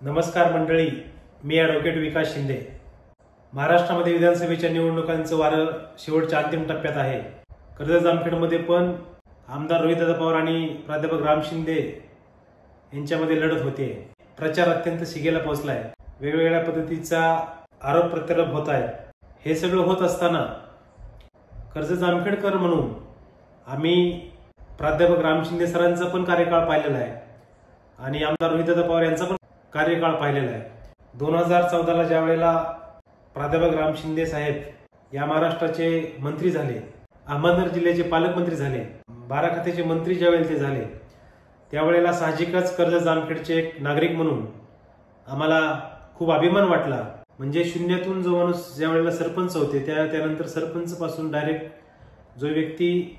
नमस्कार मंडळी, मी ॲडव्होकेट विकास शिंदे। महाराष्ट्रामध्ये विधानसभेच्या निवडणुकांचं वारं शेवटच्या अंतिम टप्प्यात आहे। कर्जत जामखेडमध्ये पण आमदार रोहितदादा पवार आणि प्राध्यापक राम शिंदे यांच्यामध्ये लढत होते। प्रचार अत्यंत शिगेला पोहोचलाय। वेगवेगळ्या पद्धतीचा आरोप प्रत्यारोप होत आहे। हे सगळं होत असताना कर्जत जामखेडकर म्हणून आम्ही प्राध्यापक राम शिंदे सरांचा पण कार्यकाळ पाहिलेला आहे आणि आमदार रोहितदादा पवार यांचा पण कार्यकाळ पाहिलेला आहे। 2014ला ज्या वेळेला प्राध्यापक राम शिंदे साहेब या महाराष्ट्राचे मंत्री झाले, अहमदनगर जिल्ह्याचे पालकमंत्री झाले, 12 खात्याचे मंत्री ज्यावेळेला ते झाले, त्यावेळेला साहजिकच कर्जत जामखेडचे एक नागरिक म्हणून आम्हाला खूप अभिमान वाटला। म्हणजे शून्यातून जो माणूस ज्या वेळेला सरपंच होते त्यानंतर सरपंच पासून डायरेक्ट जो व्यक्ती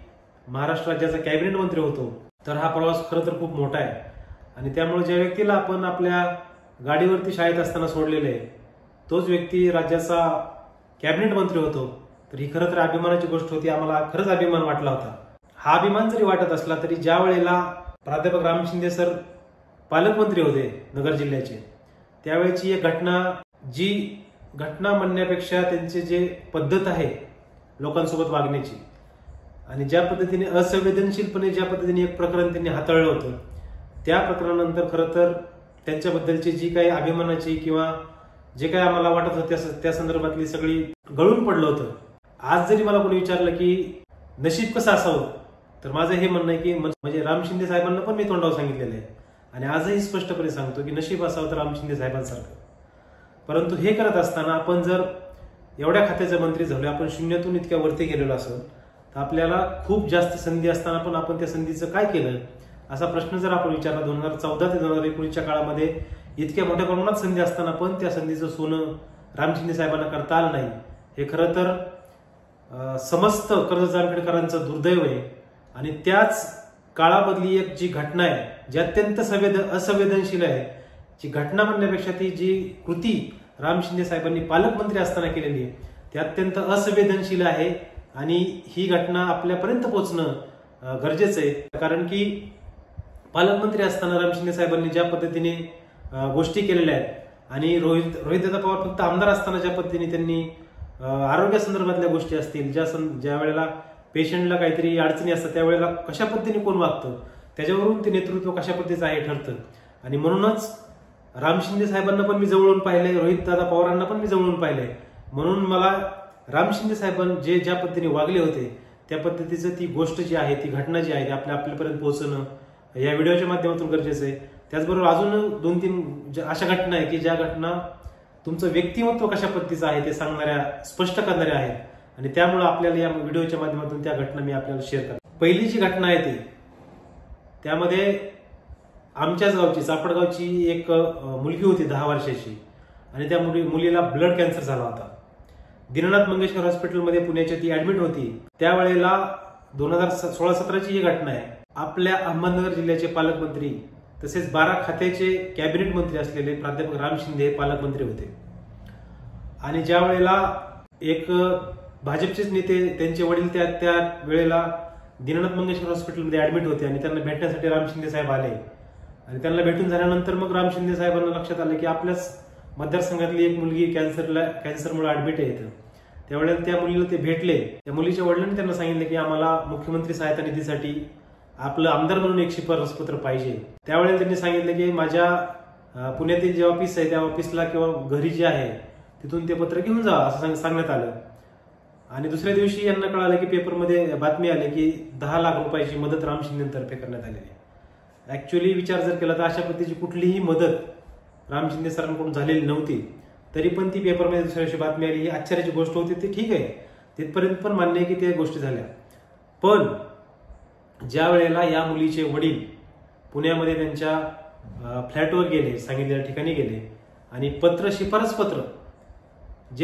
महाराष्ट्र राज्याचा कॅबिनेट मंत्री होतो, तर हा प्रवास खरं तर खूप मोठा आहे। आणि त्यामुळे ज्या व्यक्तीला आपण आपल्या गाडीवरती शाळेत असताना सोडलेले आहे, तोच व्यक्ती राज्याचा कॅबिनेट मंत्री होतो, तर ही खरं तर अभिमानाची गोष्ट होती। आम्हाला खरंच अभिमान वाटला होता। हा अभिमान जरी वाटत असला तरी ज्या वेळेला प्राध्यापक राम शिंदे सर पालकमंत्री होते नगर जिल्ह्याचे, त्यावेळेची एक घटना म्हणण्यापेक्षा त्यांचे जे पद्धत आहे लोकांसोबत वागण्याची आणि ज्या पद्धतीने असंवेदनशीलपणे ज्या पद्धतीने एक प्रकरण त्यांनी हाताळलं होतं, त्या प्रकरणानंतर खरं तर त्यांच्याबद्दलची जी काही अभिमानाची किंवा जे काही आम्हाला वाटत होतं त्या संदर्भातली सगळी गळून पडलं होतं। आज जरी मला कोणी विचारलं की नशीब कसं असावं, तर माझं हे म्हणणं आहे की म्हणजे राम शिंदे साहेबांना पण मी तोंडावर सांगितलेलं आहे आणि आजही स्पष्टपणे सांगतो की नशीब असावं तर राम शिंदे साहेबांसारखं। परंतु हे करत असताना आपण जर एवढ्या खात्याचे मंत्री झालो, आपण शून्यातून इतक्या वरती गेलेलो असेल, तर आपल्याला खूप जास्त संधी असताना पण आपण त्या संधीचं काय केलं असा प्रश्न जर आपण विचारला 2014 ते 2019च्या काळामध्ये इतक्या मोठ्या प्रमाणात संधी असताना पण त्या संधीचं सोनं राम शिंदे साहेबांना करता आलं नाही, हे खरं तर समस्त कर्जत जामखेडकरांचं दुर्दैव आहे। आणि त्याच काळामधली एक जी घटना आहे, जी अत्यंत असंवेदनशील आहे, जी घटना म्हणण्यापेक्षा ती जी कृती राम शिंदे साहेबांनी पालकमंत्री असताना केलेली आहे, ती अत्यंत असंवेदनशील आहे आणि ही घटना आपल्यापर्यंत पोहोचणं गरजेचं आहे। कारण की पालकमंत्री असताना राम शिंदे साहेबांनी ज्या पद्धतीने गोष्टी केलेल्या आहेत आणि रोहितदादा पवार फक्त आमदार असताना ज्या पद्धतीने त्यांनी आरोग्यासंदर्भातल्या गोष्टी असतील, ज्या वेळेला पेशंटला काहीतरी अडचणी असतात त्यावेळेला कशा पद्धतीने कोण वागतं, त्याच्यावरून ते नेतृत्व कशा पद्धतीचं आहे ठरतं। आणि म्हणूनच राम शिंदे साहेबांना पण मी जवळून पाहिलंय, रोहितदादा पवारांना पण मी जवळून पाहिलंय। म्हणून मला राम शिंदे साहेबांनी ज्या पद्धतीने वागले होते त्या पद्धतीचं ती गोष्ट जी आहे, ती घटना जी आहे, ती आपल्यापर्यंत पोहोचणं या व्हिडिओच्या माध्यमातून गरजेचं आहे। त्याचबरोबर अजून 2-3 अशा घटना आहे की ज्या घटना तुमचं व्यक्तिमत्व कशा पद्धतीचं आहे ते सांगणाऱ्या, स्पष्ट करणाऱ्या आहेत आणि त्यामुळे आपल्याला या व्हिडिओच्या माध्यमातून त्या घटना मी आपल्याला शेअर करतो। पहिली जी घटना आहे त्यामध्ये आमच्याच गावची, चापडगावची एक मुलगी होती 10 वर्षाची आणि त्या मुलीला ब्लड कॅन्सर झाला होता। दीनानाथ मंगेशकर हॉस्पिटलमध्ये पुण्याची ती ऍडमिट होती। त्यावेळेला 2016-17ची ही घटना आहे। आपल्या अहमदनगर जिल्ह्याचे पालकमंत्री तसेच 12 खात्याचे कॅबिनेट मंत्री असलेले प्राध्यापक राम शिंदे पालकमंत्री होते आणि ज्या वेळेला एक भाजपचेच नेते, त्यांचे वडील त्या वेळेला दीनानाथ मंगेशकर हॉस्पिटलमध्ये ऍडमिट होते आणि त्यांना भेटण्यासाठी राम शिंदे साहेब आले आणि त्यांना भेटून झाल्यानंतर मग राम शिंदे साहेबांना लक्षात आलं की आपल्याच मतदारसंघातली एक मुलगी कॅन्सरमुळे ऍडमिट आहे। त्यावेळेला त्या मुलीला ते भेटले। त्या मुलीच्या वडिलांनी त्यांना सांगितलं की आम्हाला मुख्यमंत्री सहायता निधीसाठी आपलं आमदार म्हणून एक शिफारस पत्र पाहिजे। त्यावेळेला त्यांनी सांगितलं की माझ्या पुण्यातील जे ऑफिस आहे त्या ऑफिसला किंवा घरी जे आहे तिथून ते पत्र घेऊन जा असं सांगण्यात आलं। आणि दुसऱ्या दिवशी यांना कळालं की पेपरमध्ये बातमी आली की 10 लाख रुपयाची मदत राम शिंदेतर्फे करण्यात आलेली आहे। ऍक्च्युअली विचार जर केला तर अशा पद्धतीची कुठलीही मदत राम शिंदे सरांकडून झालेली नव्हती, तरी पण ती पेपरमध्ये दुसऱ्या दिवशी बातमी आली। ही आश्चर्याची गोष्ट होती, ती ठीक आहे, तिथपर्यंत पण मान्य आहे की त्या गोष्टी झाल्या। पण ज्या वेळेला या मुलीचे वडील पुण्यामध्ये त्यांच्या फ्लॅटवर गेले, सांगितलेल्या ठिकाणी गेले आणि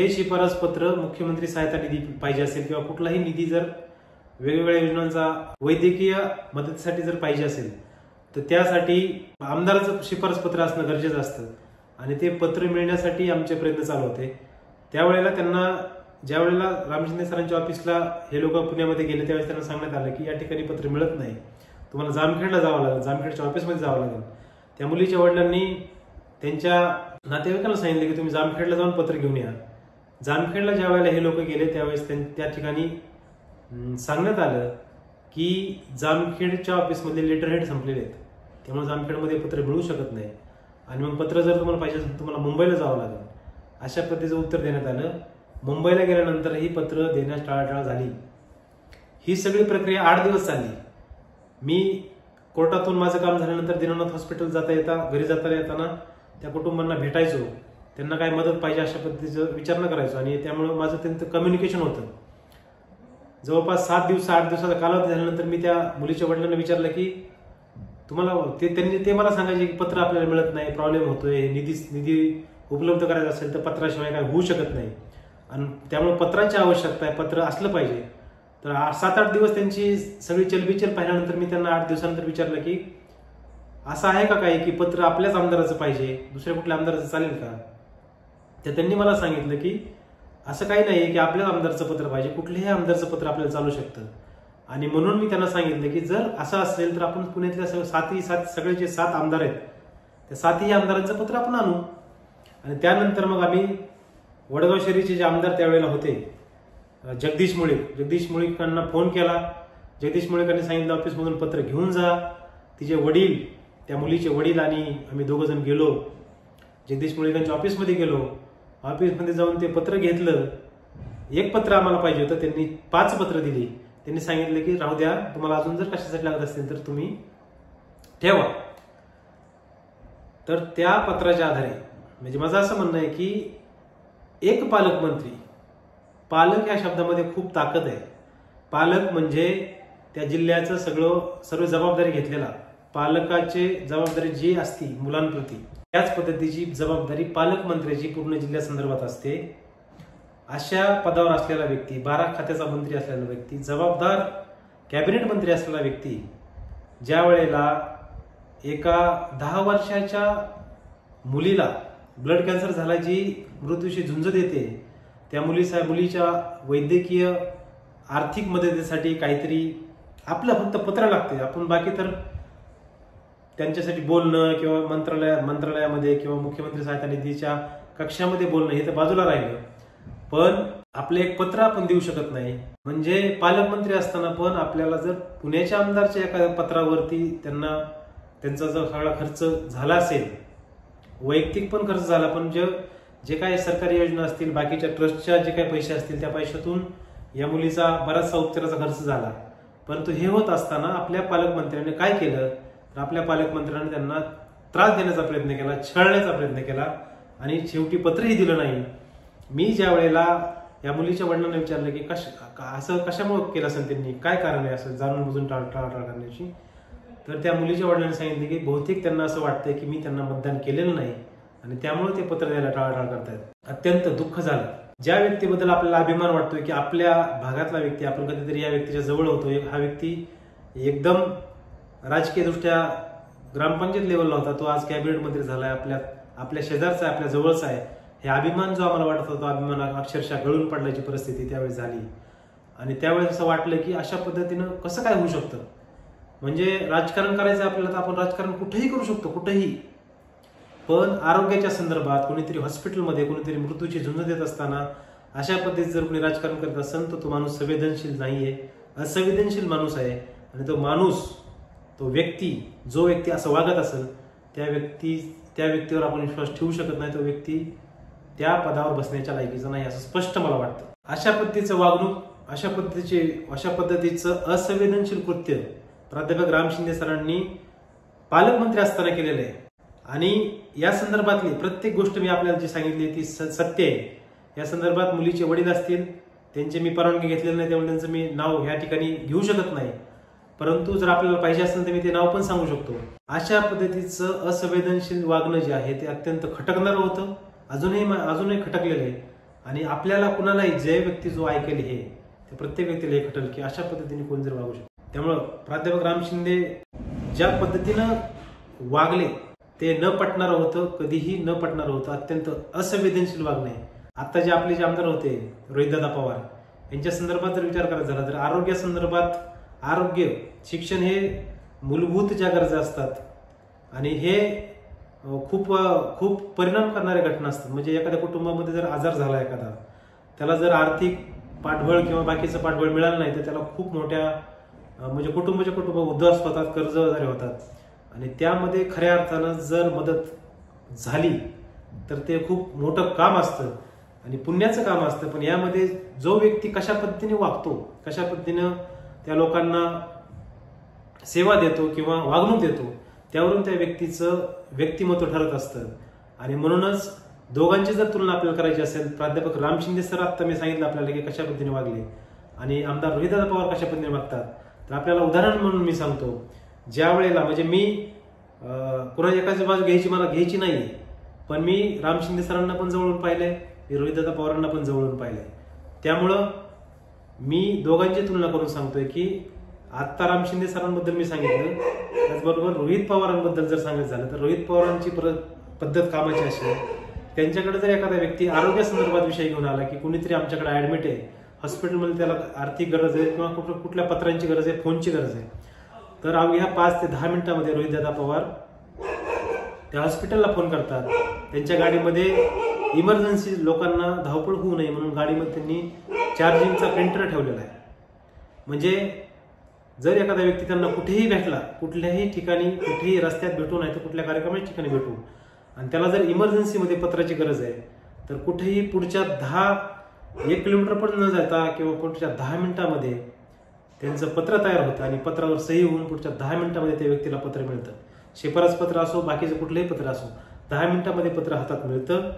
शिफारस पत्र मुख्यमंत्री सहायता निधी पाहिजे असेल किंवा कुठलाही निधी जर वेगवेगळ्या योजनांचा वैद्यकीय मदतीसाठी जर पाहिजे असेल तर त्यासाठी आमदाराचं शिफारस पत्र असणं गरजेचं असतं आणि ते पत्र मिळण्यासाठी आमचे प्रयत्न चालू होते। त्यावेळेला ज्या वेळेला राम शिंदे सरांच्या ऑफिसला हे लोक पुण्यामध्ये गेले त्यावेळेस त्यांना सांगण्यात आलं की या ठिकाणी पत्र मिळत नाही, तुम्हाला जामखेडला जावं लागेल, जामखेडच्या ऑफिसमध्ये जावं लागेल। त्या मुलीच्या वडिलांनी त्यांच्या नातेवाईकांना सांगितलं की तुम्ही जामखेडला जाऊन पत्र घेऊन या. जामखेडला ज्या वेळेला हे लोक गेले त्यावेळेस त्या ठिकाणी सांगण्यात आलं की जामखेडच्या ऑफिसमधले लेटर हेड संपलेले आहेत, त्यामुळे जामखेडमध्ये पत्र मिळू शकत नाही आणि मग पत्र जर तुम्हाला पाहिजे असेल तर तुम्हाला मुंबईला जावं लागेल, अशा पद्धतीचं उत्तर देण्यात आलं. मुंबईला गेल्यानंतर ही पत्र देण्यास टाळाटाळ झाली. ही सगळी प्रक्रिया 8 दिवस चालली. मी कोर्टातून माझं काम झाल्यानंतर दीनानाथ हॉस्पिटल जाता घरी जाता येताना त्या कुटुंबांना भेटायचो, त्यांना काय मदत पाहिजे अशा पद्धतीचं विचारणा करायचो आणि त्यामुळे माझं त्यांचं कम्युनिकेशन होतं. जवळपास 7 दिवस 8 दिवसाचा कालावधी झाल्यानंतर मी त्या मुलीच्या वडिलांना विचारलं की तुम्हाला ते मला सांगायचे की पत्र आपल्याला मिळत नाही, प्रॉब्लेम होतोय, निधी उपलब्ध करायचा असेल तर पत्राशिवाय काय होऊ शकत नाही आणि त्यामुळे पत्राची आवश्यकता आहे, पत्र असलं पाहिजे. तर 7-8 दिवस त्यांची सगळी चलबिचल पाहिल्यानंतर मी त्यांना 8 दिवसानंतर विचारलं की असं आहे का काही की पत्र आपल्याच आमदाराचं पाहिजे, दुसऱ्या कुठल्या आमदाराचं चालेल का? तर त्यांनी मला सांगितलं की असं काही नाहीये की आपल्याच आमदारचं पत्र पाहिजे, कुठल्याही आमदारचं पत्र आपल्याला चालू शकतं. आणि म्हणून मी त्यांना सांगितलं की जर असं असेल तर आपण पुण्यातल्या सगळे जे 7 आमदार आहेत त्या 7ही आमदारांचं पत्र आपण आणू. आणि त्यानंतर मग आम्ही वडगाव शहरीचे जे आमदार त्यावेळेला होते जगदीश मुळीकांना फोन केला. जगदीश मुळीकांनी सांगितलं ऑफिसमधून पत्र घेऊन जा. तिचे वडील, त्या मुलीचे वडील आणि आम्ही 2 जण गेलो, जगदीश मुळीकांच्या ऑफिसमध्ये गेलो. ऑफिसमध्ये जाऊन ते पत्र घेतलं. एक पत्र आम्हाला पाहिजे होतं, त्यांनी 5 पत्र दिली. त्यांनी सांगितलं की राहू द्या, तुम्हाला अजून जर कशासाठी लागत असतील तर तुम्ही ठेवा. तर त्या पत्राच्या आधारे म्हणजे माझं असं म्हणणं आहे की एक पालकमंत्री, पालक या शब्दामध्ये खूप ताकद आहे. पालक म्हणजे त्या जिल्ह्याचं सर्व जबाबदारी घेतलेला, पालकाची जबाबदारी जी असती मुलांप्रती त्याच पद्धतीची जबाबदारी पालकमंत्र्याची पूर्ण जिल्ह्यासंदर्भात असते. अशा पदावर असलेला व्यक्ती, 12 खात्याचा मंत्री असलेला व्यक्ती, जबाबदार कॅबिनेट मंत्री असलेला व्यक्ती ज्या वेळेला एका 10 वर्षाच्या मुलीला ब्लड कॅन्सर झाला, जी मृत्यूशी झुंज देते, त्या मुलीच्या वैद्यकीय आर्थिक मदतीसाठी काहीतरी आपलं फक्त पत्र लागते. आपण बाकी तर त्यांच्यासाठी बोलणं किंवा मंत्रालयामध्ये किंवा मुख्यमंत्री सहायता निधीच्या कक्षामध्ये बोलणं हे तर बाजूला राहिलं, पण आपलं एक पत्र आपण देऊ शकत नाही. म्हणजे पालकमंत्री असताना पण आपल्याला जर पुण्याच्या आमदारच्या एखाद्या पत्रावरती त्यांचा जर सगळा खर्च झाला असेल, वैयक्तिक पण खर्च झाला, पण जे काही सरकारी योजना असतील, बाकीच्या ट्रस्टच्या जे काही पैसे असतील त्या पैशातून या मुलीचा बराचसा उपचाराचा खर्च झाला. परंतु हे होत असताना आपल्या पालकमंत्र्यांनी काय केलं तर आपल्या पालकमंत्र्यांनी त्यांना त्रास देण्याचा प्रयत्न केला, छळण्याचा प्रयत्न केला आणि शेवटी पत्रही दिलं नाही. मी ज्या वेळेला या मुलीच्या वडिलांना विचारलं की असं कशामुळे केलं असेल, त्यांनी काय कारण आहे असं जाणून बुजून टाळाटाळ करण्याची, तर त्या मुलीच्या वडिलांनी सांगितले की बहुतेक त्यांना असं वाटतंय की मी त्यांना मतदान केलेलं नाही आणि त्यामुळे ते पत्र द्यायला टाळाटाळ करतायत. अत्यंत दुःख झालं. ज्या व्यक्तीबद्दल आपल्याला अभिमान वाटतोय की आपल्या भागातला व्यक्ती, आपण कधीतरी या व्यक्तीच्या जवळ होतो, हा व्यक्ती एकदम राजकीय दृष्ट्या ग्रामपंचायत लेवलला होता, तो आज कॅबिनेट मंत्री झालाय, आपल्या शेजारचा आहे, आपल्या जवळचा आहे, हे अभिमान जो आम्हाला वाटत होता, अभिमान अक्षरशः गळून पडण्याची परिस्थिती त्यावेळेस झाली. आणि त्यावेळेस असं वाटलं की अशा पद्धतीनं कसं काय होऊ शकतं. म्हणजे राजकारण करायचं आपल्याला तर आपण राजकारण कुठेही करू शकतो, कुठेही, पण आरोग्याच्या संदर्भात कोणीतरी हॉस्पिटलमध्ये कोणीतरी मृत्यूची झुंज देत असताना अशा पद्धतीत जर कोणी राजकारण करत असेल तर तो माणूस संवेदनशील नाहीये, असंवेदनशील माणूस आहे. आणि जो व्यक्ती असं वागत असेल त्या व्यक्तीवर आपण विश्वास ठेवू शकत नाही. तो व्यक्ती त्या पदावर बसण्याच्या लायकीचा नाही असं स्पष्ट मला वाटतं. अशा पद्धतीचं वागणूक, अशा पद्धतीचं असंवेदनशील कृत्य प्राध्यापक राम शिंदे सरांनी पालकमंत्री असताना केलेलं आहे. आणि या संदर्भातली प्रत्येक गोष्ट मी आपल्याला जी सांगितली ती सत्य आहे. या संदर्भात मुलीचे वडील असतील, त्यांची मी परवानगी घेतलेली नाही, त्यामुळे त्यांचं मी नाव या ठिकाणी घेऊ शकत नाही, परंतु जर आपल्याला पाहिजे असेल तर मी ते नाव पण सांगू शकतो. अशा पद्धतीचं असंवेदनशील वागणं जे आहे ते अत्यंत खटकणारं होतं, अजूनही खटकलेलं आहे. आणि आपल्याला कुणालाही जे व्यक्ती जो ऐकेल हे ते प्रत्येक व्यक्तीला हे खटल की अशा पद्धतीने कोण जर वागू शकतो. त्यामुळं प्राध्यापक राम शिंदे ज्या पद्धतीनं वागले ते न पटणारं होतं, कधीही न पटणारं होतं, अत्यंत असंवेदनशील वागणे. आता आपले जे आमदार होते रोहितदादा पवार यांच्या संदर्भात जर विचार करायचा झाला तर आरोग्यासंदर्भात, आरोग्य, शिक्षण हे मूलभूत ज्या गरजा असतात आणि हे खूप खूप परिणाम करणाऱ्या घटना असतात. म्हणजे एखाद्या कुटुंबामध्ये जर आजार झाला एखादा, त्याला जर आर्थिक पाठबळ किंवा बाकीचं पाठबळ मिळालं नाही तर त्याला खूप मोठ्या म्हणजे कुटुंब उद्ध्वस्त होतात, कर्जबाजारी होतात आणि त्यामध्ये खऱ्या अर्थानं जर मदत झाली तर ते खूप मोठं काम असतं आणि पुण्याचं काम असतं. पण यामध्ये जो व्यक्ती कशा पद्धतीने वागतो, कशा पद्धतीनं त्या लोकांना सेवा देतो किंवा वागणूक देतो, त्यावरून त्या व्यक्तीचं व्यक्तिमत्व ठरत असतं. आणि म्हणूनच दोघांची जर तुलना आपल्याला करायची असेल, प्राध्यापक राम शिंदे सर आत्ता मी सांगितलं आपल्याला की कशा पद्धतीने वागले आणि आमदार रोहितदादा पवार कशा पद्धतीने वागतात, तर आपल्याला उदाहरण म्हणून मी सांगतो. ज्या वेळेला म्हणजे मी कुणाच्या एकाची बाजू मला घ्यायची नाहीये, पण मी राम शिंदे सरांना पण जवळून पाहिलंय, मी रोहितदादा पवारांना पण जवळून पाहिलंय. त्यामुळं मी दोघांची तुलना करून सांगतोय की आत्ता राम शिंदे सरांबद्दल मी सांगितलं, त्याचबरोबर रोहित पवारांबद्दल जर सांगायचं झालं तर रोहित पवारांची पद्धत कामाची अशी आहे, त्यांच्याकडे जर एखादा व्यक्ती आरोग्यासंदर्भात विषय घेऊन आला की कुणीतरी आमच्याकडे ऍडमिट आहे हॉस्पिटलमध्ये, त्याला आर्थिक गरज आहे किंवा कुठल्या पत्रांची गरज आहे, फोनची गरज आहे, तर अवघ्या 5 ते 10 मिनिटांमध्ये रोहितदादा पवार त्या हॉस्पिटलला फोन करतात. त्यांच्या गाडीमध्ये इमर्जन्सी लोकांना धावपळ होऊ नये म्हणून गाडीमध्ये त्यांनी चार्जिंगचा प्रिंटर ठेवलेला आहे. म्हणजे जर एखादा व्यक्ती त्यांना कुठेही भेटला, कुठल्याही ठिकाणी, कुठेही रस्त्यात भेटू नाही तर कुठल्या कार्यक्रमाच्या ठिकाणी भेटू, आणि त्याला जर इमर्जन्सीमध्ये पत्राची गरज आहे तर कुठेही पुढच्या 1 किलोमीटर पण न जाता किंवा पुढच्या 10 मिनिटांमध्ये त्यांचं पत्र तयार होतं आणि पत्रावर सही होऊन पुढच्या 10 मिनिटांमध्ये त्या व्यक्तीला पत्र मिळतं. शिफारस पत्र असो, बाकीचं कुठलंही पत्र असो, 10 मिनिटांमध्ये पत्र हातात मिळतं.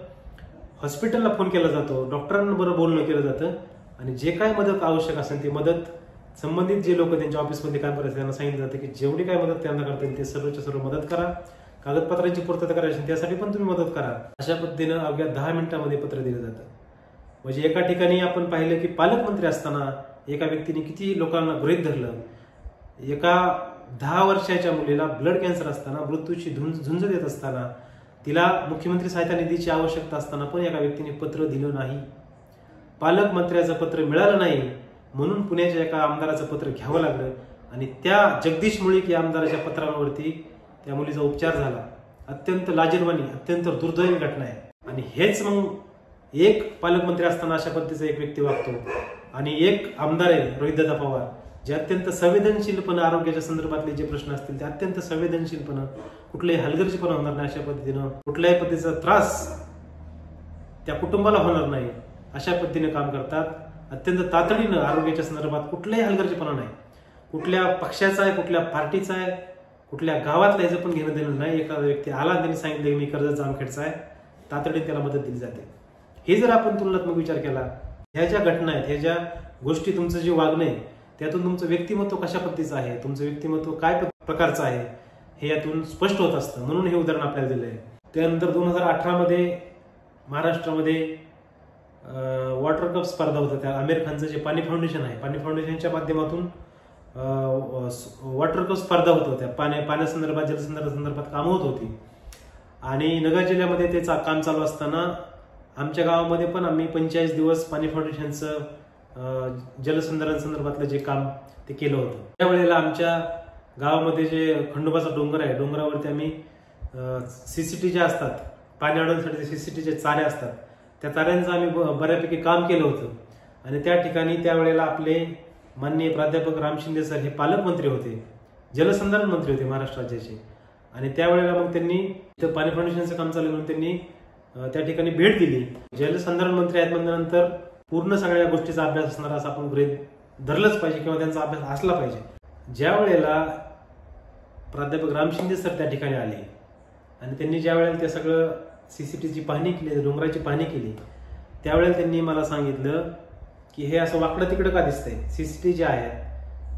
हॉस्पिटलला फोन केला जातो, डॉक्टरांबरोबर बोलणं केलं जातं आणि जे काय मदत आवश्यक असेल ती मदत संबंधित जे लोक त्यांच्या ऑफिसमध्ये काम करायचे त्यांना सांगितलं जातं की जेवढी काय मदत त्यांना करता येईल ते सर्वच्या सर्व मदत करा. कागदपत्रांची पूर्तता करायची त्यासाठी पण तुम्ही मदत करा. अशा पद्धतीनं अवघ्या 10 मिनिटांमध्ये पत्र दिलं जातं. म्हणजे एका ठिकाणी आपण पाहिलं की पालकमंत्री असताना एका व्यक्तीने किती लोकांना गृहीत धरलं. एका 10 वर्षाच्या मुलीला ब्लड कॅन्सर असताना, मृत्यूची झुंज देत असताना, तिला मुख्यमंत्री सहायता निधीची आवश्यकता असताना पण एका व्यक्तीने पत्र दिलं नाही. पालकमंत्र्याचं पत्र मिळालं नाही म्हणून पुण्याच्या एका आमदाराचं पत्र घ्यावं लागलं आणि त्या जगदीश मुळीक या आमदाराच्या पत्रावरती त्या मुलीचा उपचार झाला. अत्यंत लाजिरवाणी, अत्यंत दुर्दैवी घटना आहे. आणि हेच मग एक पालकमंत्री असताना अशा पद्धतीचा एक व्यक्ती वागतो आणि एक आमदार आहे रोहितदादा पवार, जे अत्यंत संवेदनशीलपणे आरोग्याच्या संदर्भातले जे प्रश्न असतील ते अत्यंत संवेदनशीलपणे, कुठल्याही हलगर्जीपणा होणार नाही अशा पद्धतीनं, कुठल्याही पद्धतीचा त्रास त्या कुटुंबाला होणार नाही अशा पद्धतीने काम करतात. अत्यंत तातडीनं आरोग्याच्या संदर्भात कुठलाही हलगर्जीपणा नाही. कुठल्या पक्षाचा आहे, कुठल्या पार्टीचा आहे, कुठल्या गावातला याचं पण घेणं देणं नाही. एखादा व्यक्ती आला त्यांनी सांगितलं की मी कर्जत जामखेडचा आहे, तातडीने त्याला मदत दिली जाते. हे जर आपण तुलनात्मक विचार केला, ह्या ज्या घटना आहेत, ह्या ज्या गोष्टी, तुमचं जे वागणं आहे त्यातून तुमचं व्यक्तिमत्व कशा पद्धतीचं आहे, तुमचं व्यक्तिमत्व काय प्रकारचं आहे हे यातून स्पष्ट होत असतं. म्हणून हे उदाहरण आपल्याला दिलंय. त्यानंतर 2018 मध्ये महाराष्ट्रामध्ये वॉटर कप स्पर्धा होतं. त्या आमिर खानचं जे पाणी फाउंडेशन आहे, पाणी फाउंडेशनच्या माध्यमातून वॉटर कप स्पर्धा होत होत्या. पाण्यासंदर्भात, जलसंदर्भात कामं होत होती आणि नगर जिल्ह्यामध्ये ते काम चालू असताना आमच्या गावामध्ये पण आम्ही 45 दिवस पाणी फाउंडेशनचं जलसंधारण संदर्भातलं जे काम ते केलं होतं. त्यावेळेला आमच्या गावामध्ये जे खंडोबाचा डोंगर आहे, डोंगरावरती आम्ही सीसीटी जे असतात, पाणी अडवण्यासाठी सीसीटीचे चारे असतात, त्या चाऱ्यांचं आम्ही बऱ्यापैकी काम केलं होतं. आणि त्या ठिकाणी त्यावेळेला आपले माननीय प्राध्यापक राम शिंदे सर हे पालकमंत्री होते, जलसंधारण मंत्री होते महाराष्ट्र राज्याचे. आणि त्यावेळेला मग त्यांनी इथं पाणी फाउंडेशनचं काम चालू म्हणून त्यांनी त्या ठिकाणी भेट दिली. जलसंधारण मंत्री आहेत म्हणल्यानंतर पूर्ण सगळ्या गोष्टीचा अभ्यास असणार असं आपण गृहीत धरलंच पाहिजे किंवा त्यांचा अभ्यास असला पाहिजे. ज्या वेळेला प्राध्यापक राम शिंदे सर त्या ठिकाणी आले आणि त्यांनी ज्या वेळेला ते सगळं सीसीटीची पाहणी केली, डोंगराची पाहणी केली, त्यावेळेला त्यांनी मला सांगितलं की हे असं वाकडं तिकडं का दिसतंय. सीसीटी जे आहेत,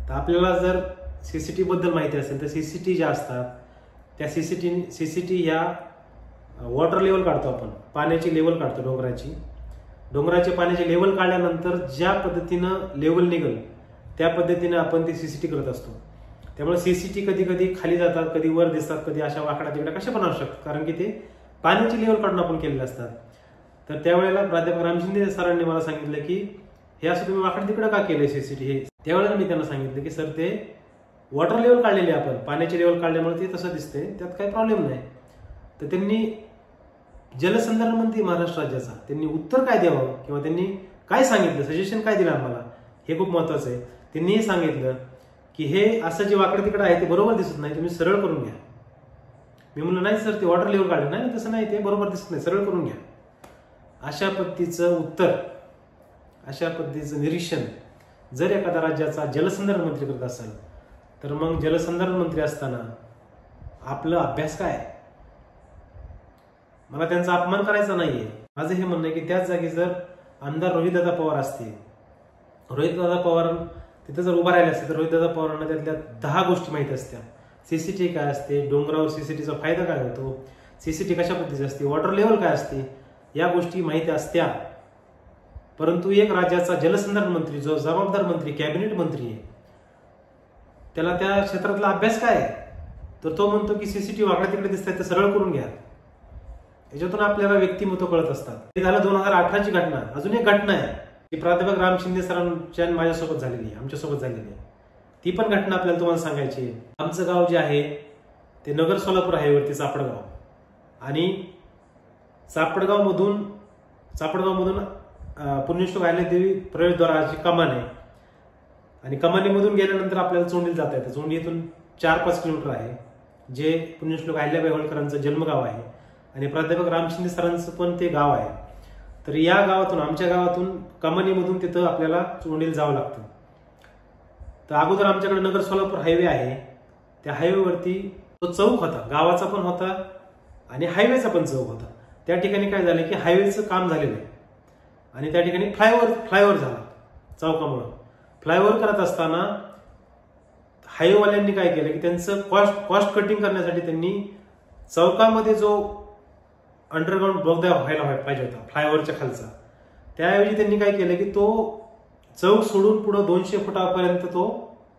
तर आपल्याला जर सीसीटी बद्दल माहिती असेल तर सीसीटी ज्या असतात त्या सीसीटी ह्या वॉटर लेवल काढतो आपण, पाण्याची लेवल काढतो डोंगराचे पाण्याची लेवल काढल्यानंतर ज्या पद्धतीनं लेवल निघेल त्या पद्धतीनं आपण ती सीसीटी करत असतो. त्यामुळे सीसीटी कधी कधी खाली जातात, कधी वर दिसतात, कधी अशा वाकडा तिकडे कशा पण असू शकतात, कारण की ते पाण्याची लेवल काढून आपण केलेले असतात. तर त्यावेळेला प्राध्यापक राम शिंदे सरांनी मला सांगितलं की हे असं तुम्ही वाकडं तिकडं का केलंय सीसीटी. हे त्यावेळेला मी त्यांना सांगितलं की सर ते वॉटर लेवल काढलेली आपण, पाण्याची लेवल काढल्यामुळे ते तसं दिसतंय, त्यात काही प्रॉब्लेम नाही. तर त्यांनी जलसंधारण मंत्री महाराष्ट्र राज्याचा त्यांनी उत्तर काय द्यावं किंवा त्यांनी काय सांगितलं, सजेशन काय दिलं आम्हाला, हे खूप महत्वाचं आहे. त्यांनी हे सांगितलं की हे असं जे वाकडं तिकडं आहे ते बरोबर दिसत नाही, तुम्ही सरळ करून घ्या. मी म्हणलं नाही सर, ते वॉटर लेवल काढलं नाही, तसं नाही, ते बरोबर दिसत नाही, सरळ करून घ्या. अशा पद्धतीचं उत्तर, अशा पद्धतीचं निरीक्षण जर एखाद्या राज्याचा जलसंधारण मंत्री करत असेल तर मग जलसंधारण मंत्री असताना आपलं अभ्यास काय? मला त्यांचा अपमान करायचा नाहीये. माझं हे म्हणणं आहे की त्याच जागी जर आमदार रोहितदादा पवार असते, रोहितदादा पवार तिथं जर उभा राहिले असते तर रोहितदादा पवारांना त्यातल्या 10 गोष्टी माहिती असत्या. सीसीटीव्ही काय असते, डोंगरावर सीसीटीव्हीचा फायदा काय होतो, सीसीटीव्ही कशा पद्धतीची असते, वॉटर लेवल काय असते, या गोष्टी माहिती असत्या. परंतु एक राज्याचा जलसंधारण मंत्री, जो जबाबदार मंत्री, कॅबिनेट मंत्री आहे, त्याला त्या क्षेत्रातला अभ्यास काय आहे? तर तो म्हणतो की सीसीटीव्ही वाकडे तिकडे दिसतात ते सरळ करून घ्या. याच्यातून आपल्याला व्यक्तिमत्व कळत असतात. हे झालं 2018ची घटना. अजून एक घटना आहे की प्राध्यापक राम शिंदे सरांच्या माझ्यासोबत झालेली आहे, आमच्यासोबत झालेली आहे. ती पण घटना आपल्याला तुम्हाला सांगायची आहे. आमचं गाव जे आहे ते नगर सोलापूर हायवेवरती चापडगाव, आणि चापडगाव मधून पुण्यश्लोक अहिल्यादेवी प्रवेशद्वाराची कमान आहे, आणि कमानीमधून गेल्यानंतर आपल्याला चोंडीला जाता येतं. चोंडी इथून 4-5 किलोमीटर आहे, जे पुण्यश्लोक अहिल्याबाई होळकरांचं जन्मगाव आहे, आणि प्राध्यापक राम शिंदे सरांचं पण ते गाव आहे. तर या गावातून, आमच्या गावातून कमानीमधून तिथं आपल्याला चोंडीला जावं लागतं. तर अगोदर आमच्याकडे नगर सोलापूर हायवे आहे, त्या हायवेवरती तो चौक होता, गावाचा पण होता आणि हायवेचा पण चौक होता. त्या ठिकाणी काय झालं की हायवेचं काम झालेलं आहे, आणि त्या ठिकाणी फ्लायओव्हर झाला चौकामुळं. फ्लायओव्हर करत असताना हायवेवाल्यांनी काय केलं की त्यांचं कॉस्ट कटिंग करण्यासाठी त्यांनी चौकामध्ये जो अंडरग्राऊंड बोगदा व्हायला पाहिजे होता फ्लायओव्हरच्या खालचा, त्याऐवजी त्यांनी काय केलं की तो चौक सोडून पुढे 200 फुटापर्यंत तो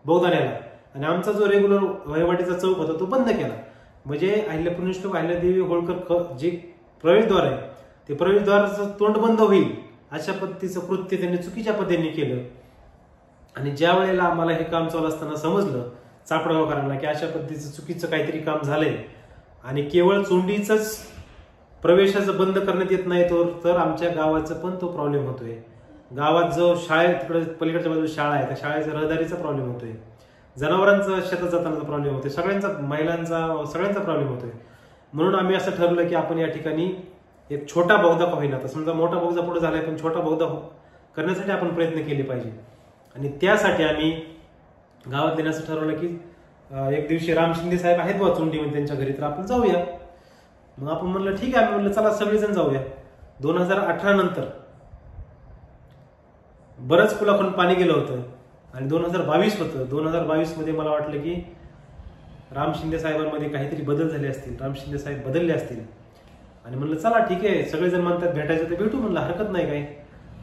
बोगदा नेला, आणि आमचा जो रेग्युलर वहिवाटीचा चौक होता तो बंद केला. म्हणजे पुण्यश्लोक अहिल्यादेवी होळकर जे प्रवेशद्वार आहे ते प्रवेशद्वाराचं तोंड बंद होईल अशा पद्धतीचं कृत्य त्यांनी चुकीच्या पद्धतीने केलं. आणि ज्या वेळेला आम्हाला हे काम चालू असताना समजलं चापडगावकरांना की अशा पद्धतीचं चुकीचं काहीतरी काम झालंय, आणि केवळ चोंडीच प्रवेशाचं बंद करण्यात येत नाही, तर आमच्या गावाचा पण तो प्रॉब्लेम होतोय. गावात जो तिकडे पलीकडच्या बाजूला शाळा आहे, त्या शाळेच्या रहदारीचा प्रॉब्लेम होतोय, जनावरांचा शेतात जातानाचा प्रॉब्लेम होतोय, सगळ्यांचा, महिलांचा, सगळ्यांचा प्रॉब्लेम होतोय. म्हणून आम्ही असं ठरवलं की आपण या ठिकाणी एक छोटा बोगदा का होईना, तर समजा मोठा बोगदा पुढे झालाय पण छोटा बोगदा करण्यासाठी आपण प्रयत्न केले पाहिजे. आणि त्यासाठी आम्ही गावात देण्याचं ठरवलं की एक दिवशी राम शिंदे साहेब आहेत बा चोंडीमध्ये त्यांच्या घरी, तर आपण जाऊया. मग आपण म्हणलं ठीक आहे, म्हणलं चला सगळेजण जाऊया. 2018 नंतर बरंच पुलाकडून पाणी गेलं होतं, आणि 2022 होतं. 2022 मध्ये मला वाटलं की राम शिंदे साहेबांमध्ये काहीतरी बदल झाले असतील, राम शिंदे साहेब बदलले असतील, आणि म्हणलं चला ठीक आहे, सगळेजण म्हणतात भेटायचं तर भेटू, म्हणलं हरकत नाही काय.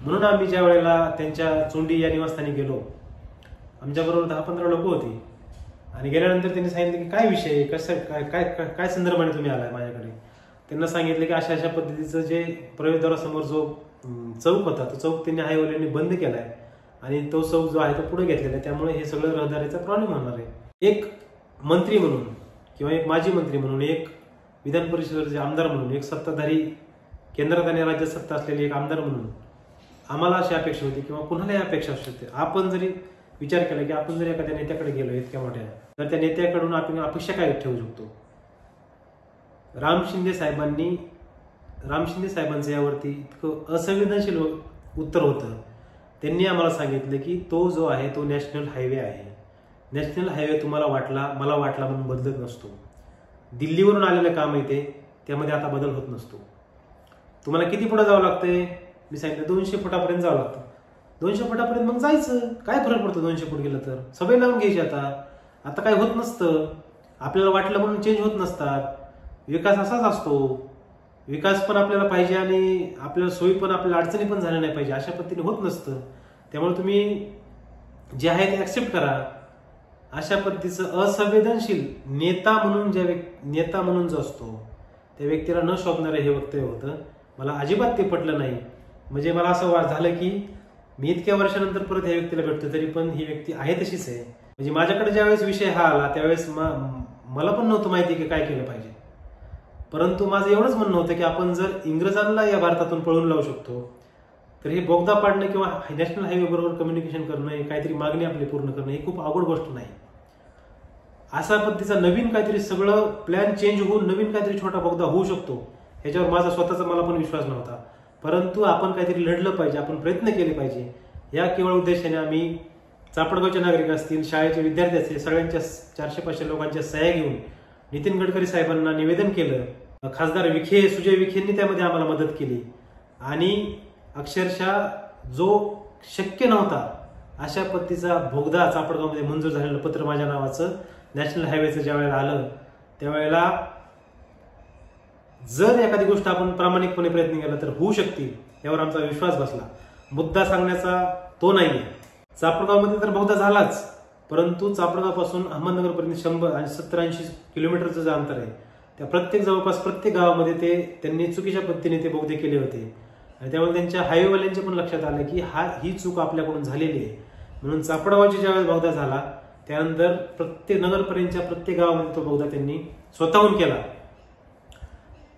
म्हणून आम्ही ज्या वेळेला त्यांच्या चोंडी या निवासस्थानी गेलो, आमच्याबरोबर 10-15 लोक होती, आणि गेल्यानंतर त्यांनी सांगितलं की काय विषय, कसं काय काय संदर्भाने तुम्ही आलाय माझ्याकडे. त्यांना सांगितलं की अशा पद्धतीचं जे प्रवेशद्वारासमोर जो चौक होता तो चौक त्यांनी हायवेवाल्यांनी बंद केलाय, आणि तो चौक जो आहे तो पुढे घेतलेला आहे, त्यामुळे हे सगळं रहदारीचा प्रॉब्लेम होणार आहे. एक मंत्री म्हणून किंवा एक माजी मंत्री म्हणून, एक विधान परिषदेचे आमदार म्हणून, एक सत्ताधारी केंद्रात आणि राज्यात सत्ता असलेले एक आमदार म्हणून आम्हाला अशी अपेक्षा होती किंवा कुणालाही अपेक्षा असू शकते. आपण जरी विचार केला की आपण जरी एखाद्या नेत्याकडे गेलो इतक्या मोठ्या, तर त्या नेत्याकडून आपण अपेक्षा काय ठेवू शकतो. राम शिंदे साहेबांचं यावरती इतकं असंवेदनशील उत्तर होतं. त्यांनी आम्हाला सांगितलं की तो जो आहे तो नॅशनल हायवे आहे, नॅशनल हायवे तुम्हाला वाटला, मला वाटला म्हणून बदलत नसतो. दिल्लीवरून आलेलं काम येते त्यामध्ये आता बदल होत नसतो. तुम्हाला किती पुढे जावं लागतंय, मी सांगितलं 200 फुटापर्यंत जावं लागतं. 200 फुटापर्यंत मग जायचं, काय फरक पडतो 200 फूट गेलं तर. सवय लावून घ्यायची. आता काय होत नसतं, आपल्याला वाटलं म्हणून चेंज होत नसतात. विकास असाच असतो, विकास पण आपल्याला पाहिजे आणि आपल्याला सोयी पण, आपल्याला अडचणी पण झाल्या नाही पाहिजे, अशा पद्धतीने होत नसतं. त्यामुळे तुम्ही जे आहे ते ऍक्सेप्ट करा. अशा पद्धतीचं असंवेदनशील नेता म्हणून जो असतो त्या व्यक्तीला न शोभणारं हे वक्तव्य होतं. मला अजिबात ते पटलं नाही. म्हणजे मला असं झालं की मी इतक्या वर्षानंतर परत ह्या व्यक्तीला भेटतो तरी पण ही व्यक्ती आहे तशीच आहे. म्हणजे माझ्याकडे ज्यावेळेस विषय हा आला त्यावेळेस मला पण नव्हतं माहिती की काय केलं पाहिजे. परंतु माझं एवढंच म्हणणं होतं की आपण जर इंग्रजांना या भारतातून पळून लावू शकतो, तर हे बोगदा पाडणं किंवा नॅशनल हायवे बरोबर कम्युनिकेशन करणं, काहीतरी मागणी आपली पूर्ण करणं ही खूप अवघड गोष्ट नाही. अशा पद्धतीचा नवीन काहीतरी सगळं प्लॅन चेंज होऊन नवीन काहीतरी छोटा बोगदा होऊ शकतो ह्याच्यावर माझा स्वतःचा मला पण विश्वास नव्हता. परंतु आपण काहीतरी लढलं पाहिजे, आपण प्रयत्न केले पाहिजे. या केवळ उद्देशाने आम्ही चापडगावचे नागरिक असतील, शाळेचे विद्यार्थी असतील, सगळ्यांच्या 400-500 लोकांच्या सह्या घेऊन नितीन गडकरी साहेबांना निवेदन केलं. खासदार सुजय विखेंनी त्यामध्ये आम्हाला मदत केली आणि अक्षरशः जो शक्य नव्हता अशा पद्धतीचा बोगदा चापडगावमध्ये मंजूर झालेलं पत्र माझ्या नावाचं नॅशनल हायवेचं ज्या वेळेला आलं त्यावेळेला जर एखादी गोष्ट आपण प्रामाणिकपणे प्रयत्न केला तर होऊ शकते यावर आमचा विश्वास बसला. मुद्दा सांगण्याचा तो नाहीये. चापडगावमध्ये तर बोगदा झालाच, परंतु चापडगावपासून अहमदनगरपर्यंत 170-80 किलोमीटरचं जे अंतर आहे त्या जवळपास प्रत्येक गावामध्ये त्यांनी चुकीच्या पद्धतीने ते बोगदे केले होते आणि त्यामुळे त्यांच्या हायवेवाल्यांच्या पण लक्षात आलं की ही चूक आपल्याकडून झालेली आहे. म्हणून चापडगावची ज्यावेळेस बोगदा झाला त्यानंतर प्रत्येक नगरपर्यंतच्या प्रत्येक गावामध्ये तो बोगदा त्यांनी स्वतःहून केला.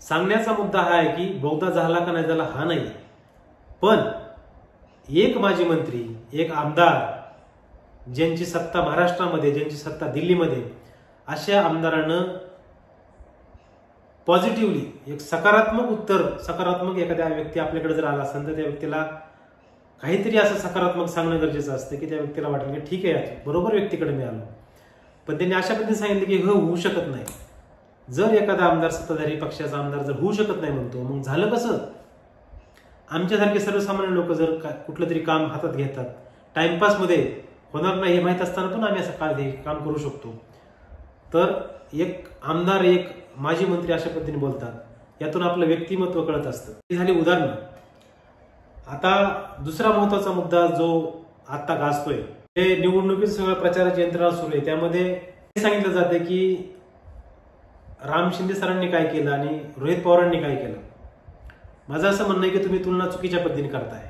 सांगण्याचा मुद्दा हा आहे की बोगदा झाला का नाही झाला हा नाही, पण एक माजी मंत्री, एक आमदार ज्यांची सत्ता महाराष्ट्रामध्ये, ज्यांची सत्ता दिल्लीमध्ये, अशा आमदारानं पॉझिटिव्हली एक सकारात्मक एखाद्या व्यक्ती आपल्याकडे जर आला असेल तर त्या व्यक्तीला काहीतरी असं सकारात्मक सांगणं गरजेचं असतं की त्या व्यक्तीला वाटेल की ठीक आहे बरोबर व्यक्तीकडे मी आलो. पण त्यांनी अशा पद्धतीने सांगितलं की हे होऊ शकत नाही. जर एखादा आमदार सत्ताधारी पक्षाचा आमदार जर होऊ शकत नाही म्हणतो, मग झालं कसं? आमच्यासारखे सर्वसामान्य लोक जर कुठलं तरी काम हातात घेतात, टाइमपासमध्ये होणार नाही हे माहीत असताना पण आम्ही असं काम करू शकतो. तर एक आमदार, एक माजी मंत्री अशा पद्धतीने बोलतात, यातून आपलं व्यक्तिमत्व कळत असतं. ही झाली उदाहरणं. आता दुसरा महत्वाचा मुद्दा जो आता गाजतोय ते निवडणुकीचं सगळं प्रचाराची यंत्रणा सुरू आहे. त्यामध्ये सांगितलं जाते की राम शिंदे सरांनी काय केलं आणि रोहित पवारांनी काय केलं. माझं असं म्हणणं आहे की तुम्ही तुलना चुकीच्या पद्धतीने करताय.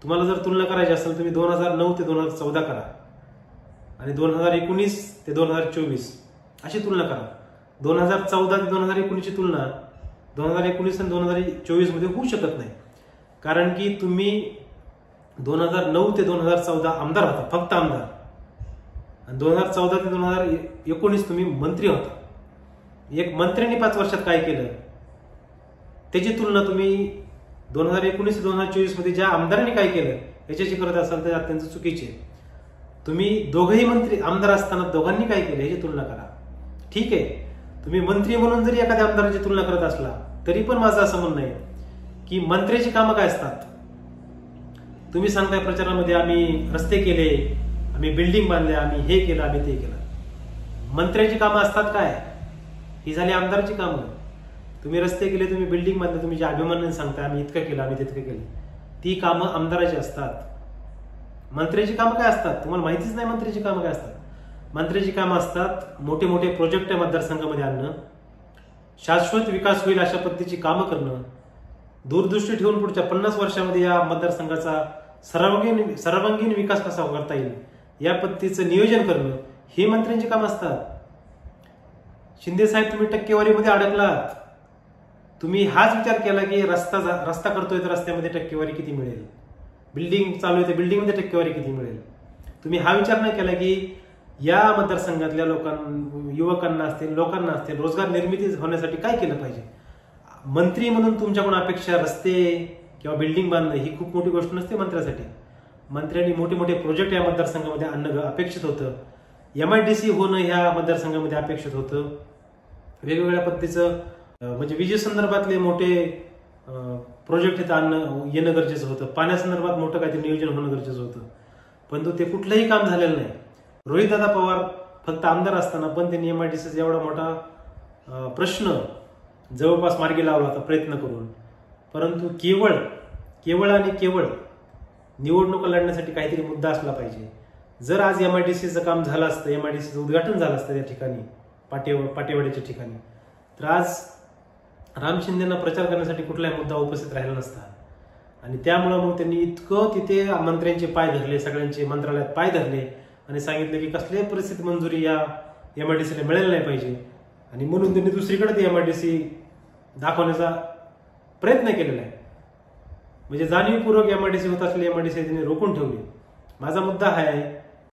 तुम्हाला जर तुलना करायची असेल तुम्ही 2009 ते 2014 करा आणि 2019 ते 2024 अशी तुलना करा. 2014 ते 2019ची तुलना 2019 आणि 2024 मध्ये होऊ शकत नाही, कारण की तुम्ही 2009 ते 2014 आमदार होता, फक्त आमदार, आणि 2014 ते 2019 तुम्ही मंत्री होता. एक मंत्र्यांनी 5 वर्षात काय केलं त्याची तुलना तुम्ही 2019 ते 2024 मध्ये ज्या आमदारांनी काय केलं याच्याशी करत असाल तर अत्यंत चुकीचे. तुम्ही दोघंही मंत्री आमदार असताना दोघांनी काय केलं याची तुलना करा. ठीक आहे, तुम्ही मंत्री म्हणून जरी एखाद्या आमदाराची तुलना करत असला तरी पण माझं असं म्हणणं आहे की मंत्र्याची कामं काय असतात. तुम्ही सांगताय प्रचारामध्ये आम्ही रस्ते केले, आम्ही बिल्डिंग बांधल्या, आम्ही हे केलं, आम्ही ते केलं. मंत्र्याची कामं असतात काय? ही झाली आमदाराची कामं. तुम्ही रस्ते केले, तुम्ही बिल्डिंग बांधले, तुम्ही ज्या अभिमानाने सांगताय आम्ही इतकं केलं, आम्ही तितकं केलं, ती कामं आमदाराची असतात. मंत्र्याची कामं काय असतात तुम्हाला माहितीच नाही. मंत्र्याची कामं काय असतात? मंत्र्याची कामं असतात मोठे मोठे प्रोजेक्ट मतदारसंघामध्ये आणणं, शाश्वत विकास होईल अशा पद्धतीची कामं करणं, दूरदृष्टी ठेवून पुढच्या 50 वर्षामध्ये या मतदारसंघाचा सर्वांगीण विकास कसा करता येईल या पद्धतीचं नियोजन करणं, हे मंत्र्यांची कामं असतात. शिंदे साहेब तुम्ही टक्केवारीमध्ये अडकलात. तुम्ही हाच विचार केला की रस्ता करतोय तर रस्त्यामध्ये टक्केवारी किती मिळेल, बिल्डिंग चालू आहे तर बिल्डिंगमध्ये टक्केवारी किती मिळेल. तुम्ही हा विचार नाही केला की या मतदारसंघातल्या युवकांना असतील, लोकांना असतील, रोजगार निर्मिती होण्यासाठी काय केलं पाहिजे. मंत्री म्हणून तुमच्याकडून अपेक्षा रस्ते किंवा बिल्डिंग बांधणं ही खूप मोठी गोष्ट नसते मंत्र्यासाठी. मंत्र्यांनी मोठे मोठे प्रोजेक्ट या मतदारसंघामध्ये आणणं अपेक्षित होतं. MIDC होणं ह्या मतदारसंघामध्ये अपेक्षित होतं. वेगवेगळ्या पद्धतीचं म्हणजे विजेच्या संदर्भातले मोठे प्रोजेक्ट इथं आणणं येणं गरजेचं होतं. पाण्यासंदर्भात मोठं काहीतरी नियोजन होणं गरजेचं होतं, परंतु ते कुठलंही काम झालेलं नाही. रोहितदादा पवार फक्त आमदार असताना पण त्यांनी MIDCचा एवढा मोठा प्रश्न जवळपास मार्गी लावला होता प्रयत्न करून. परंतु केवळ आणि केवळ निवडणुका लढण्यासाठी काहीतरी मुद्दा असला पाहिजे. जर आज MIDCचं काम झालं असतं, MIDCचं उद्घाटन झालं असतं त्या ठिकाणी पाटेवाडीच्या ठिकाणी, तर आज राम शिंदेना प्रचार करण्यासाठी कुठलाही मुद्दा उपस्थित राहिला नसता. आणि त्यामुळं मग त्यांनी इतकं तिथे मंत्र्यांचे पाय धरले, सगळ्यांचे मंत्रालयात पाय धरले आणि सांगितलं की कसल्याही परिस्थितीत मंजुरी या MIDCला मिळायला नाही पाहिजे. आणि म्हणून त्यांनी दुसरीकडे ते MIDC दाखवण्याचा प्रयत्न केलेला आहे. म्हणजे जाणीवपूर्वक एमआयडीसी होत असलेली एमआयडीसी त्यांनी रोखून ठेवली. माझा मुद्दा हा आहे,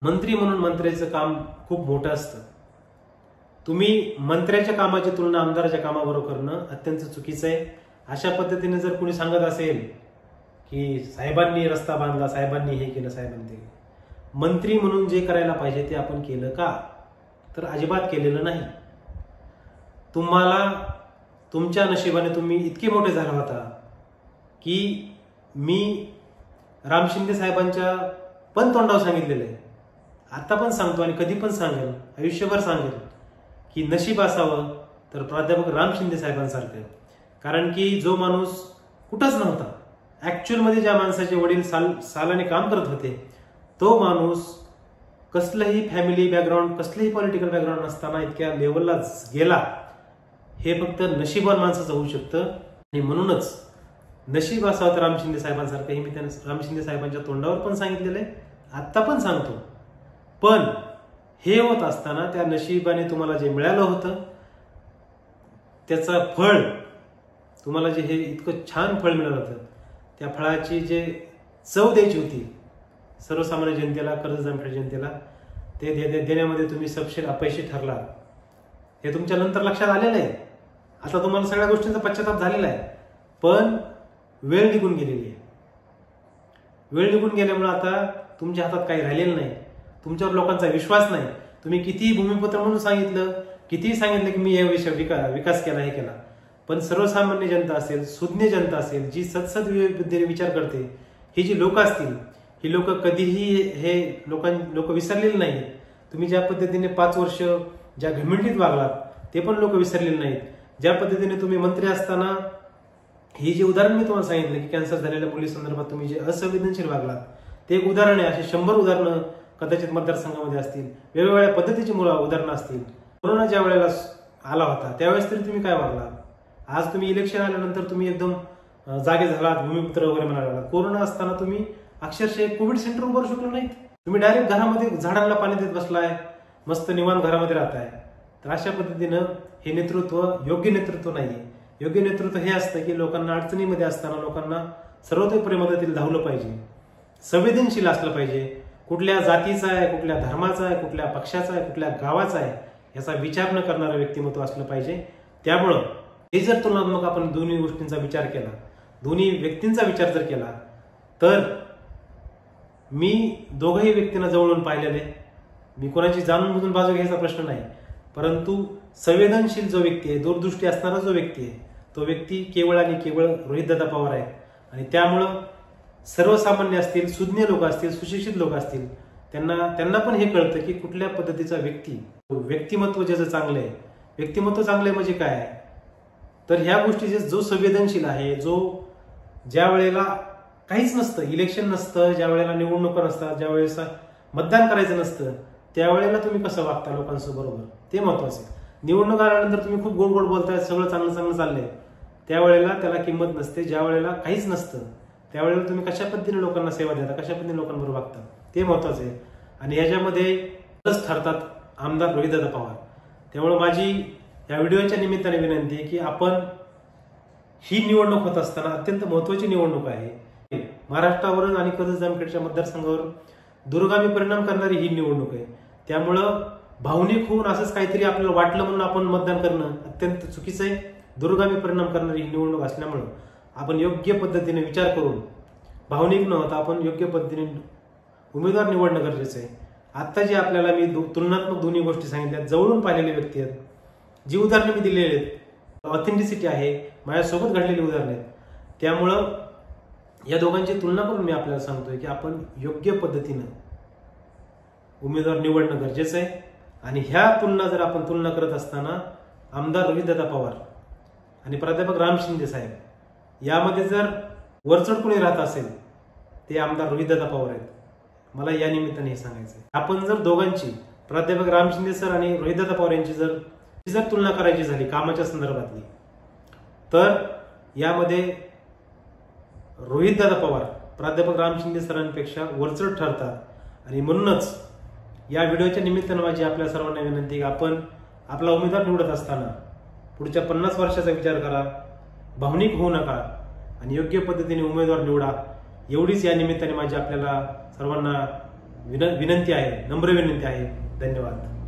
मंत्री म्हणून मंत्र्याचं काम खूप मोठं असतं. तुम्ही मंत्र्याच्या कामाची तुलना आमदाराच्या कामाबरोबर करणं अत्यंत चुकीचं आहे. अशा पद्धतीने जर कोणी सांगत असेल की साहेबांनी रस्ता बांधला, साहेबांनी हे केलं, साहेबांनी ते केलं, मंत्री म्हणून जे करायला पाहिजे ते आपण केलं का? तर अजिबात केलेलं नाही. तुम्हाला तुमच्या नशिबाने तुम्ही इतके मोठे झाला होता की मी राम शिंदे साहेबांच्या पण तोंडावर सांगितलेलं आहे, आता पण सांगतो आणि कधी पण सांगेल, आयुष्यभर सांगेल की नशीब असावं तर प्राध्यापक राम शिंदे साहेबांसारखं. कारण की जो माणूस कुठंच नव्हता, ऍक्च्युअलमध्ये ज्या माणसाचे वडील सालाने काम करत होते, तो माणूस कसलंही फॅमिली बॅकग्राऊंड, कसलंही पॉलिटिकल बॅकग्राऊंड नसताना इतक्या लेवलला गेला, हे फक्त नशिबान माणसाचं होऊ शकतं. आणि म्हणूनच नशीब असावं तर राम शिंदे साहेबांसारखं हे मी त्यांना राम शिंदे साहेबांच्या तोंडावर पण सांगितलेलं आहे, आत्ता पण सांगतो. पण हे होत असताना त्या नशिबाने तुम्हाला जे मिळालं होतं त्याचं फळ, तुम्हाला जे हे इतकं छान फळ मिळालं होतं, त्या फळाची जे चव द्यायची होती सर्वसामान्य जनतेला, कर्जत जामखेड जनतेला, ते देण्यामध्ये तुम्ही सपशेल अपयशी ठरला. हे तुमच्या नंतर लक्षात आलेलं आहे. आता तुम्हाला सगळ्या गोष्टींचा पश्चाताप झालेला आहे. पण वेळ निघून गेलेली आहे. वेळ निघून गेल्यामुळे आता तुमच्या हातात काही राहिलेलं नाही. तुमच्यावर लोकांचा विश्वास नाही. तुम्ही कितीही भूमिपुत्र म्हणून सांगितलं, कितीही सांगितलं की मी या विकास केला, हे केला, पण सर्वसामान्य जनता असेल, सुज्ञ जनता असेल, जी सतसत बुद्धीने विचार करते, ही जी लोक असतील, ही लोक कधीही हे लोक विसरलेले नाही. तुम्ही ज्या पद्धतीने 5 वर्ष ज्या घमिंडीत वागलात ते पण लोक विसरलेले नाहीत. ज्या पद्धतीने तुम्ही मंत्री असताना ही जे उदाहरण मी तुम्हाला सांगितलं की कॅन्सर झालेल्या मुलीसंदर्भात तुम्ही जे असंवेदनशील वागलात, ते एक उदाहरण आहे. असे 100 उदाहरणं कदाचित मतदारसंघामध्ये असतील, वेगवेगळ्या पद्धतीची उदाहरणं असतील. कोरोना ज्या वेळेला आला होता त्यावेळेस तरी तुम्ही काय वागलात? आज तुम्ही इलेक्शन आल्यानंतर तुम्ही एकदम जागे झालात, भूमिपुत्र वगैरे म्हणाला. कोरोना असताना तुम्ही अक्षरशः कोविड सेंटर उभारू शकलो नाहीत. तुम्ही डायरेक्ट घरामध्ये झाडांना पाणी देत बसलाय, मस्त निवांत घरामध्ये राहताय. तर अशा पद्धतीनं हे नेतृत्व योग्य नेतृत्व नाहीये. योग्य नेतृत्व हे असतं की लोकांना अडचणीमध्ये असताना लोकांना सर्वतोपरी मदतीला धावलं पाहिजे, संवेदनशील असलं पाहिजे. कुठल्या जातीचा आहे, कुठल्या धर्माचा आहे, कुठल्या पक्षाचा आहे, कुठल्या गावाचा आहे याचा विचार न करणारं व्यक्तिमत्व असलं पाहिजे. त्यामुळं हे जर तुलनात्मक आपण दोन्ही गोष्टींचा विचार केला, दोन्ही व्यक्तींचा विचार जर केला, तर मी दोघंही व्यक्तींना जवळून पाहिलेले. मी कोणाची जाणून बुजून बाजू घ्यायचा प्रश्न नाही, परंतु संवेदनशील जो व्यक्ती आहे, दूरदृष्टी असणारा जो व्यक्ती आहे, तो व्यक्ती केवळ आणि केवळ रोहितदादा पवार आहे. आणि त्यामुळं सर्वसामान्य असतील, सुज्ञ लोक असतील, सुशिक्षित लोक असतील, त्यांना पण हे कळतं की कुठल्या पद्धतीचा व्यक्तिमत्व ज्याचं चांगलं आहे. व्यक्तिमत्व चांगलं आहे म्हणजे काय? तर ह्या गोष्टीचे जो संवेदनशील आहे, जो ज्या वेळेला काहीच नसतं, इलेक्शन नसतं, ज्या वेळेला निवडणुका नसतात, ज्या वेळेस मतदान करायचं नसतं, त्यावेळेला तुम्ही कसं वागता लोकांसोबरोबर, ते महत्वाचं आहे. निवडणूक आल्यानंतर तुम्ही खूप गोड गोड बोलताय, सगळं चांगलं चांगलं चाललंय, त्यावेळेला त्याला किंमत नसते. ज्या वेळेला काहीच नसतं त्यावेळेला तुम्ही कशा पद्धतीने लोकांना सेवा देता, कशा पद्धतीने लोकांबरोबर वागता, ते महत्वाचं आहे. आणि ह्याच्यामध्ये ठरतात आमदार रोहितदादा पवार. त्यामुळे माझी या व्हिडिओच्या निमित्ताने विनंती आहे की आपण ही निवडणूक होत असताना अत्यंत महत्वाची निवडणूक आहे. महाराष्ट्रावर आणि कर्जत जामखेडच्या मतदारसंघावर दूरगामी परिणाम करणारी ही निवडणूक आहे. त्यामुळं भावनिक होऊन असंच काहीतरी आपल्याला वाटलं म्हणून आपण मतदान करणं अत्यंत चुकीचं आहे. दूरगामी परिणाम करणारी ही निवडणूक असल्यामुळं आपण योग्य पद्धतीने विचार करून, भावनिक न होता आपण योग्य पद्धतीने उमेदवार निवडणं गरजेचं आहे. आता जे आपल्याला मी तुलनात्मक दोन्ही गोष्टी सांगितल्या, जवळून पाहिलेले व्यक्ती आहेत, जी उदाहरणं मी दिलेली आहेत, ऑथेंटिसिटी आहे, माझ्यासोबत घडलेली उदाहरणं आहेत. त्यामुळं या दोघांची तुलना करून मी आपल्याला सांगतोय की आपण योग्य पद्धतीनं उमेदवार निवडणं गरजेचं आहे. आणि ह्या तुलना जर आपण तुलना करत असताना आमदार रोहितदादा पवार आणि प्राध्यापक राम शिंदे साहेब यामध्ये जर वरचढ कोणी राहत असेल ते आमदार रोहितदादा पवार आहेत. मला या निमित्ताने हे सांगायचं आहे. आपण जर दोघांची, प्राध्यापक राम शिंदे सर आणि रोहितदादा पवार यांची जर तुलना करायची झाली कामाच्या संदर्भातली, तर यामध्ये रोहितदादा पवार प्राध्यापक राम शिंदे सरांपेक्षा वरचढ ठरतात. आणि म्हणूनच या व्हिडिओच्या निमित्तानं माझी आपल्या सर्वांना विनंती की आपण आपला उमेदवार निवडत असताना पुढच्या 50 वर्षाचा विचार करा, भावनिक होऊ नका आणि योग्य पद्धतीने उमेदवार निवडा, एवढीच या निमित्ताने माझी आपल्याला सर्वांना विनंती आहे, नम्र विनंती आहे. धन्यवाद.